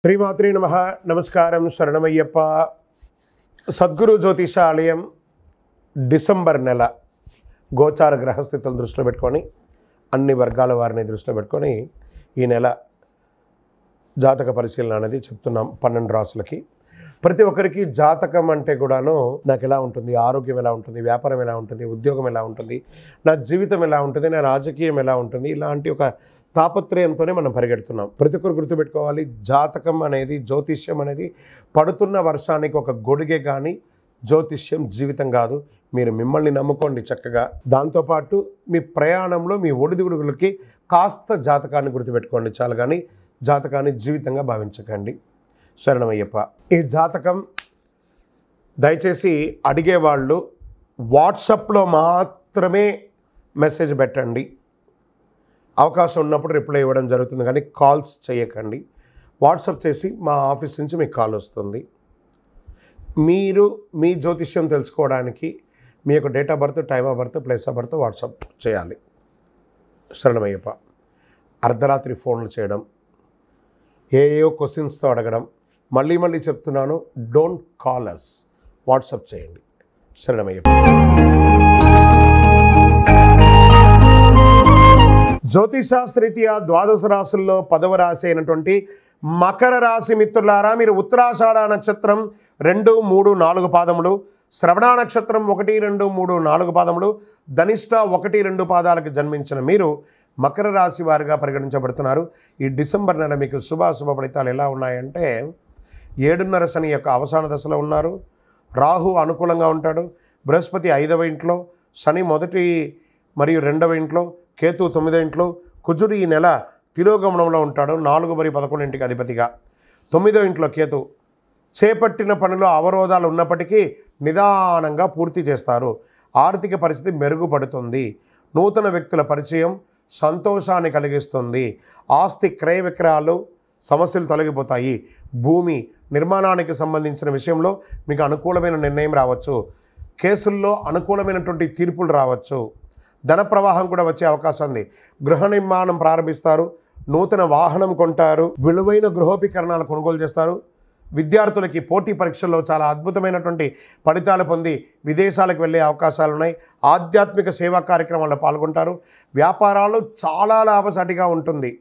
శ్రీమాత్రే నమః. నమస్కారం. శరణమయ్యప్ప. సద్గురు జ్యోతిష ఆలయం డిసెంబర్ నెల గోచార గ్రహస్థితులను దృష్టిలో పెట్టుకొని అన్ని వర్గాల వారిని దృష్టిలో పెట్టుకొని ఈ నెల జాతక పరిశీలన అనేది చెప్తున్నాం 12 రాసులకి. ప్రతి ఒక్కరికి జాతకం అంటే కూడాను నాకు ఎలా ఉంటుంది, ఆరోగ్యం ఎలా ఉంటుంది, వ్యాపారం ఎలా ఉంటుంది, ఉద్యోగం ఎలా ఉంటుంది, నా జీవితం ఎలా ఉంటుంది, నా రాజకీయం ఎలా ఉంటుంది, ఇలాంటి ఒక తాపత్రయంతోనే మనం పరిగెడుతున్నాం. ప్రతి ఒక్కరు గుర్తుపెట్టుకోవాలి, జాతకం అనేది, జ్యోతిష్యం అనేది పడుతున్న వర్షానికి ఒక గొడుగే కానీ జ్యోతిష్యం జీవితం కాదు. మీరు మిమ్మల్ని నమ్ముకోండి చక్కగా. దాంతోపాటు మీ ప్రయాణంలో మీ ఒడిదుడుగులకి కాస్త జాతకాన్ని గుర్తుపెట్టుకోండి చాలు, కానీ జాతకాన్ని జీవితంగా భావించకండి. శరణమయ్యప్ప. ఈ జాతకం దయచేసి అడిగేవాళ్ళు వాట్సాప్లో మాత్రమే మెసేజ్ పెట్టండి. అవకాశం ఉన్నప్పుడు రిప్లై ఇవ్వడం జరుగుతుంది, కానీ కాల్స్ చేయకండి. వాట్సాప్ చేసి మా ఆఫీస్ నుంచి మీకు కాల్ వస్తుంది. మీరు మీ జ్యోతిష్యం తెలుసుకోవడానికి మీ యొక్క date of birth, time of birth, place of birth WhatsApp చేయాలి. శరణమయ్యప్ప. అర్ధరాత్రి ఫోన్లు చేయడం, ఏయో క్వశ్చన్స్తో అడగడం, మళ్ళీ చెప్తున్నాను, డోంట్ కాల్ అస్, వాట్సాప్ చేయండి. శరణమయ్యప్ప. జ్యోతిషాస్త్రరీత్యా ద్వాదశ రాశుల్లో 10వ రాశి అయినటువంటి మకర రాశి మిత్రులారా, మీరు ఉత్తరాషాఢ నక్షత్రం 2, 3, 4 పాదములు, శ్రవణ నక్షత్రం 1, 2, 3, 4 పాదములు, ధనిష్ట 1, 2 పాదాలకు జన్మించిన మీరు మకర రాశి వారిగా పరిగణించబడుతున్నారు. ఈ డిసెంబర్ నెల మీకు శుభాశుభ ఫలితాలు ఎలా ఉన్నాయంటే, 7.5 శని యొక్క అవసాన దశలో ఉన్నారు. రాహు అనుకూలంగా ఉంటాడు. బృహస్పతి 5వ ఇంట్లో, శని 1 మరియు 2వ ఇంట్లో, కేతు 9వ ఇంట్లో, కుజుడు ఈ నెల తిరోగమనంలో ఉంటాడు. 4 మరియు 11 ఇంటికి అధిపతిగా. 9వ ఇంట్లో కేతు. చేపట్టిన పనిలో అవరోధాలు ఉన్నప్పటికీ నిదానంగా పూర్తి చేస్తారు. ఆర్థిక పరిస్థితి మెరుగుపడుతుంది. నూతన వ్యక్తుల పరిచయం సంతోషాన్ని కలిగిస్తుంది. ఆస్తి క్రయ విక్రయాలు సమస్యలు తొలగిపోతాయి. భూమి నిర్మాణానికి సంబంధించిన విషయంలో మీకు అనుకూలమైన నిర్ణయం రావచ్చు. కేసుల్లో అనుకూలమైనటువంటి తీర్పులు రావచ్చు. ధన ప్రవాహం కూడా వచ్చే అవకాశం ఉంది. గృహ నిర్మాణం ప్రారంభిస్తారు. నూతన వాహనం కొంటారు. విలువైన గృహోపకరణాలు కొనుగోలు చేస్తారు. విద్యార్థులకి పోటీ పరీక్షల్లో చాలా అద్భుతమైనటువంటి ఫలితాలు పొంది విదేశాలకు వెళ్ళే అవకాశాలు ఉన్నాయి. ఆధ్యాత్మిక సేవా కార్యక్రమాల్లో పాల్గొంటారు. వ్యాపారాలు చాలా లాభసాటిగా ఉంటుంది.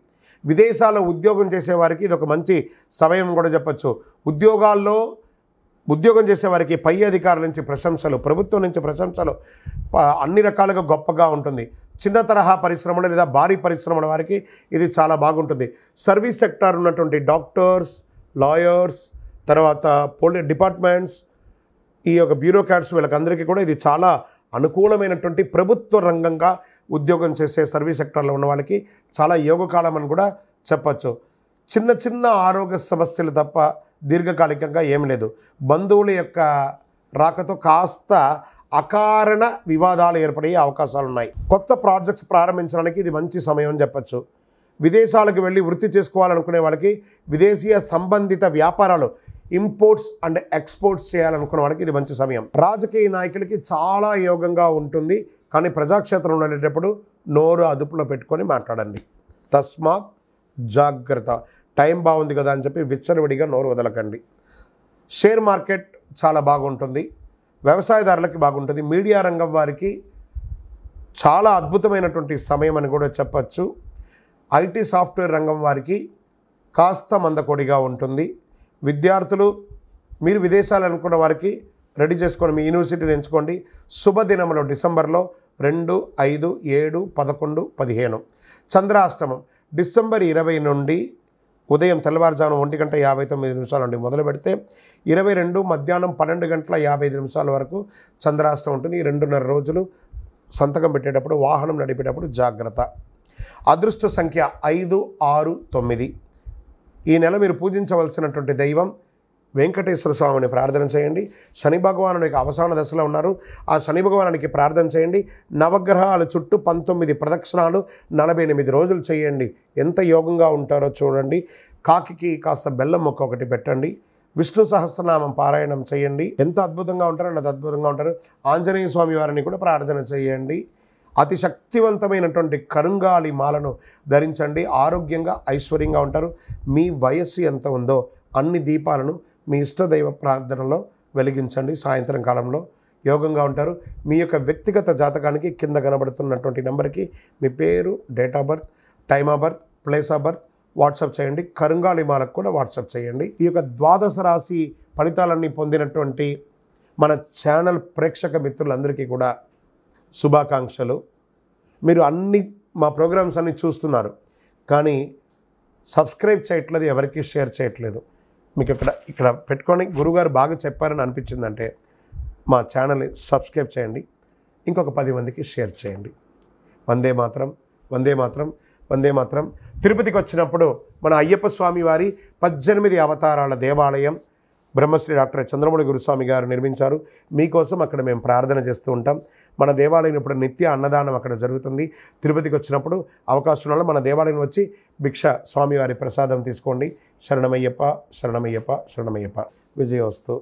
విదేశాల్లో ఉద్యోగం చేసేవారికి ఇది ఒక మంచి సమయం కూడా చెప్పచ్చు. ఉద్యోగం చేసేవారికి పై అధికారుల నుంచి ప్రశంసలు, ప్రభుత్వం నుంచి ప్రశంసలు అన్ని రకాలుగా గొప్పగా ఉంటుంది. చిన్న తరహా పరిశ్రమలు లేదా భారీ పరిశ్రమల వారికి ఇది చాలా బాగుంటుంది. సర్వీస్ సెక్టార్ ఉన్నటువంటి డాక్టర్స్, లాయర్స్, తర్వాత డిపార్ట్మెంట్స్, ఈ యొక్క బ్యూరోక్రాట్స్, వీళ్ళకందరికీ కూడా ఇది చాలా అనుకూలమైనటువంటి ప్రభుత్వ రంగంగా ఉద్యోగం చేసే సర్వీస్ సెక్టార్లో ఉన్న వాళ్ళకి చాలా యోగకాలం అని కూడా చెప్పచ్చు. చిన్న ఆరోగ్య సమస్యలు తప్ప దీర్ఘకాలికంగా ఏం లేదు. బంధువుల యొక్క రాకతో కాస్త అకారణ వివాదాలు ఏర్పడే అవకాశాలు ఉన్నాయి. కొత్త ప్రాజెక్ట్స్ ప్రారంభించడానికి ఇది మంచి సమయం అని చెప్పచ్చు. విదేశాలకు వెళ్ళి వృత్తి చేసుకోవాలనుకునే వాళ్ళకి విదేశీయ సంబంధిత వ్యాపారాలు, ఇంపోర్ట్స్ అండ్ ఎక్స్పోర్ట్స్ చేయాలనుకునే వాళ్ళకి ఇది మంచి సమయం. రాజకీయ నాయకులకి చాలా యోగంగా ఉంటుంది, కానీ ప్రజాక్షేత్రంలో వెళ్ళేటప్పుడు నోరు అదుపులో పెట్టుకొని మాట్లాడండి. తస్మాత్ జాగ్రత్త. టైం బాగుంది కదా అని చెప్పి విచ్చలవిడిగా నోరు వదలకండి. షేర్ మార్కెట్ చాలా బాగుంటుంది. వ్యవసాయదారులకి బాగుంటుంది. మీడియా రంగం వారికి చాలా అద్భుతమైనటువంటి సమయం అని కూడా చెప్పచ్చు. ఐటీ సాఫ్ట్వేర్ రంగం వారికి కాస్త మందకొడిగా ఉంటుంది. విద్యార్థులు, మీరు విదేశాలు అనుకున్న వారికి రెడీ చేసుకొని మీ యూనివర్సిటీని ఎంచుకోండి. శుభదినంలో డిసెంబర్లో 2, 5, 7, 11, 15. చంద్రాష్టమం డిసెంబర్ 20 నుండి ఉదయం తెల్లవారుజామున 1:59 నుండి మొదలు పెడితే 22 మధ్యాహ్నం 12:55 వరకు చంద్రాష్టమం ఉంటుంది. ఈ 2.5 రోజులు సంతకం పెట్టేటప్పుడు, వాహనం నడిపేటప్పుడు జాగ్రత్త. అదృష్ట సంఖ్య 5, 6, 9. ఈ నెల మీరు పూజించవలసినటువంటి దైవం వెంకటేశ్వర స్వామిని ప్రార్థన చేయండి. శని భగవానుని యొక్క అవసాన దశలో ఉన్నారు. ఆ శని భగవానునికి ప్రార్థన చేయండి. నవగ్రహాల చుట్టూ 19 ప్రదక్షిణాలు 48 రోజులు చేయండి. ఎంత యోగంగా ఉంటారో చూడండి. కాకికి కాస్త బెల్లం మొక్క ఒకటి పెట్టండి. విష్ణు సహస్రనామం పారాయణం చేయండి. ఎంత అద్భుతంగా ఉంటారో అంత అద్భుతంగా ఉంటారు. ఆంజనేయ స్వామి వారిని కూడా ప్రార్థన చేయండి. అతి శక్తివంతమైనటువంటి కరుంగాలి మాలను ధరించండి. ఆరోగ్యంగా ఐశ్వర్యంగా ఉంటారు. మీ వయస్సు ఎంత ఉందో అన్ని దీపాలను మీ ఇష్టదైవ ప్రార్థనలో వెలిగించండి. సాయంత్రం కాలంలో యోగంగా ఉంటారు. మీ యొక్క వ్యక్తిగత జాతకానికి కింద కనబడుతున్నటువంటి నెంబర్కి మీ పేరు, date of birth, time of birth, place of birth WhatsApp చేయండి. కరుంగాలి మాలకు కూడా వాట్సాప్ చేయండి. ఈ యొక్క ద్వాదశ రాశి ఫలితాలన్నీ పొందినటువంటి మన ఛానల్ ప్రేక్షక మిత్రులందరికీ కూడా శుభాకాంక్షలు. మీరు మా ప్రోగ్రామ్స్ అన్నీ చూస్తున్నారు, కానీ సబ్స్క్రైబ్ చేయట్లేదు, ఎవరికి షేర్ చేయట్లేదు. మీకు ఇక్కడ పెట్టుకొని గురుగారు బాగా చెప్పారని అనిపించిందంటే మా ఛానల్ని సబ్స్క్రైబ్ చేయండి, ఇంకొక 10 మందికి షేర్ చేయండి. వందే మాత్రం, వందే మాత్రం, వందే మాత్రం. తిరుపతికి వచ్చినప్పుడు మన అయ్యప్ప స్వామి వారి 18 అవతారాల దేవాలయం బ్రహ్మశ్రీ డాక్టర్ చంద్రమౌళి గురుస్వామి గారు నిర్మించారు. మీకోసం అక్కడ మేము ప్రార్థన చేస్తూ ఉంటాం. మన దేవాలయం ఇప్పుడు నిత్య అన్నదానం అక్కడ జరుగుతుంది. తిరుపతికి వచ్చినప్పుడు అవకాశం వల్ల మన దేవాలయం వచ్చి భిక్ష స్వామివారి ప్రసాదం తీసుకోండి. శరణమయ్యప్ప, శరణమయ్యప్ప, శరణమయ్యప్ప. విజయోస్తు.